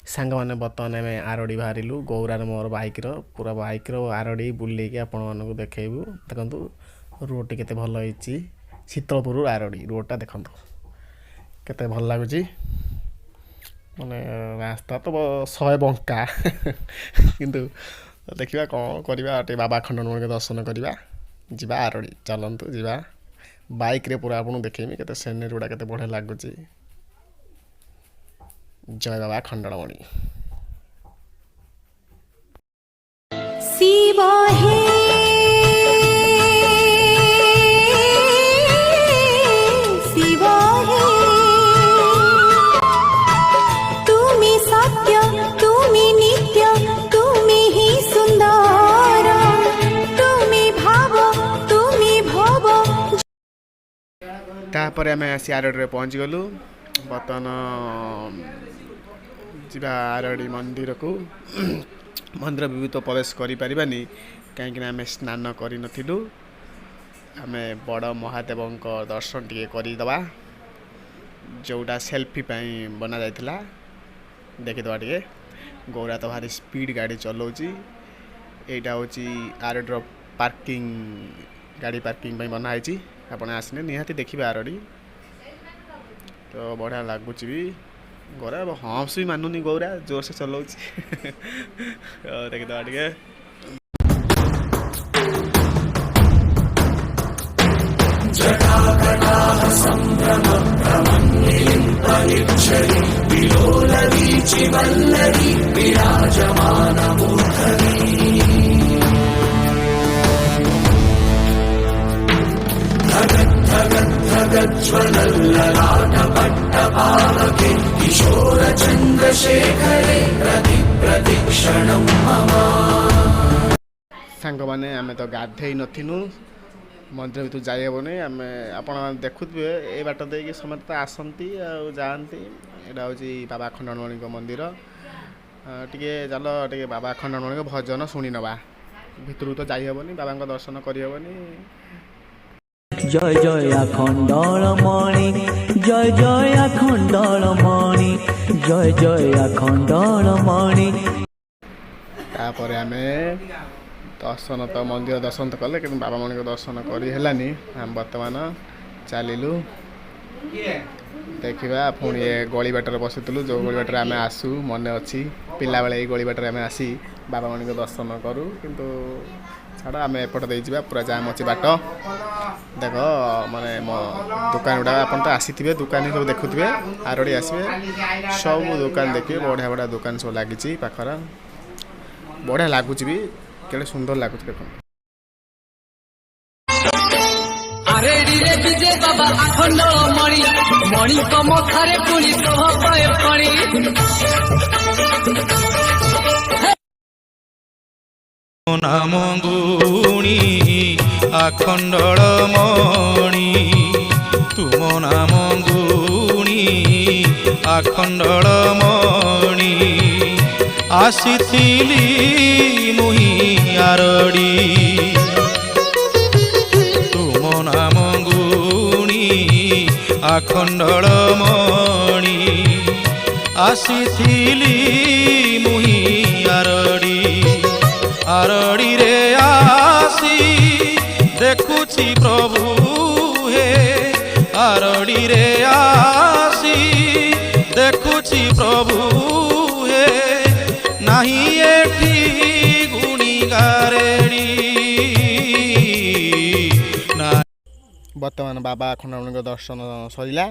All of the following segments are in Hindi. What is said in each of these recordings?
सांग मैंने बर्तमान आम आरडी बाहरलु गौरार मोर बाइक्र पूरा बाइक्र आरडी बुलेक आपण मानक देखू देखु रोड टी भल होती शीतलपुर आरडी रोडटा देखु केते भल लगुच माने रास्ता तो 100 बंका किंतु देखा कौन करवा बाबा खंडन के दर्शन करवा जीवा आरडी चलतु जीवा बाइक रे पूरा आपको देखेमी केते सेनेरी गुड़ा केते बढ़िया लगुच जय बाबा खंडणमणि शिवा हे शिवा हे तुम्ही सत्य तुम्ही नित्य तुम्ही ही सुंदर तुम्ही भाव तुम्ही भव तापर आम आसी आरडी रे पहुँच गलु बर्तमान जीवा आरडी मंदिर को मंदिर भी तो प्रवेश करें कहीं आम स्नान करूँ आम बड़ महादेव दर्शन टे करदे जोटा सेल्फी बना जाता देखीदे टे गौरा तो भारी स्पीड गाड़ी चलाऊँगी यहाँ हूँ आरडी पार्किंग गाड़ी पार्किंग बनाई आपड़ आसने निहाती देखिए आरडी तो बढ़िया लगुच भी गौरा हंस भी मानुनी गौरा जोर से चलाऊ देखीदे टे किशोर चंद्रशेखरे प्रतिक्षण सांग मैंने आम तो गाधे नथिनु मंदिर भीतर जाइबनी आम आप देखुए ये बाट दे समस्त आसती जाती यहाँ हूँ बाबा खंडणमणि मंदिर टे चल टे बाबा खंडणमणि भजन शुणी नवा भितर तो जाइबनी बाबा दर्शन करहबनी जय जय आखंडलमणि जय जय आखंडलमणि जय जय आखंडलमणि तापर आम दर्शन तो मंदिर दर्शन तो कले कि बाबा मणि को दर्शन करनी आम बर्तमान चलू देखा पुणी गली बाटर बसुलु जो गली बाटर आम आसू मन अच्छी पिला बेले गली बाटर आम आसी बाबा मणि को दर्शन करूँ किंतु छाड़ आम एपट दे पूरा जाम अच्छी बाट देख माने दुकान गुड़ा आप तो आसी दुकानी सब देखुए आरडी आसवे सब दुकान देखिए बढ़िया बढ़िया दुकान सब लगी पाखर बढ़िया लगुच भी केड़े सुंदर लगुच देख नाम गुणी आखंडलमणि तुम नाम गुणी आखंडलमणि आसीथिली मुहि आरडी तुम नाम गुणी आखंडलमणि आसीथिली मुहि आरडी आरडी रे आसी देखुची प्रभु हे आरडी रे आसी देखुची प्रभु हे नाही एठी गुणी गारेडी बर्तमान बाबा खंडमणि दर्शन सरिला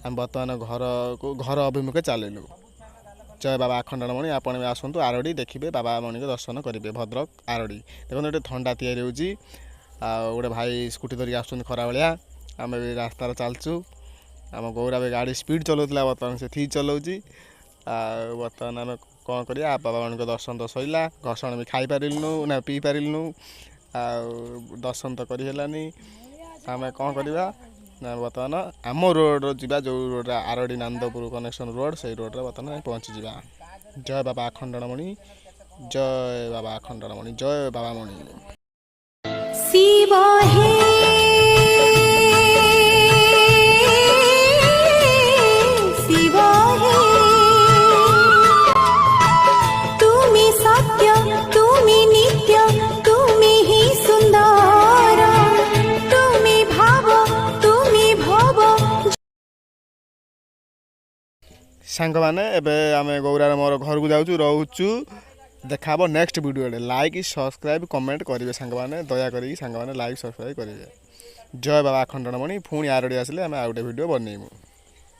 आम बर्तमान घर अभिमुखे चलू जय बाबा खंडणमणि आपण भी आसतु आरडी देखिए बाबा मणि को दर्शन करेंगे भद्रक आरडी देखो ये थंडा तैयारी होगी गोटे भाई स्कूटी धरिक आस खरा भाया आम भी रास्तार चलचु आम गौरा भी गाड़ी स्पीड चलाऊला बर्तमान से ठीक चलाऊँगी बर्तमान आम कौन करिया बाबा मणि को दर्शन तो सैला घर्षण भी खाई पारिलु ना पी पारिलु दर्शन तो करनी आम कौन करवा बर्तमान आम रोड जा जो road RD Nandpur connection road से रोड बर्तमान पहुँची जा जय बाबा खंडणमणि जय बाबा खंडणमणि जय बाबा मणि शिवा हे शिवा हे ସାଙ୍ଗମାନେ ଏବେ ଆମେ ଗୌରାର ମୋର ଘରକୁ ଯାଉଛୁ ରହୁଛୁ। ଦେଖା ହେବ ନେକ୍ସଟ ଭିଡ଼ିଓରେ। ଲାଇକ୍ ସବସ୍କ୍ରାଇବ୍ କମେଣ୍ଟ କରିବେ ସାଙ୍ଗମାନେ, ଦୟାକରିକି ସାଙ୍ଗମାନେ ଲାଇକ୍ ସବସ୍କ୍ରାଇବ୍ କରିବେ। ଜୟ ବାବା ଆଖଣ୍ଡଳମଣି। ପୁଣି ଆରଡ଼ି ଆସିଲେ ଆମେ ଆଉ ଗୋଟେ ଭିଡ଼ିଓ ବନେଇବୁ।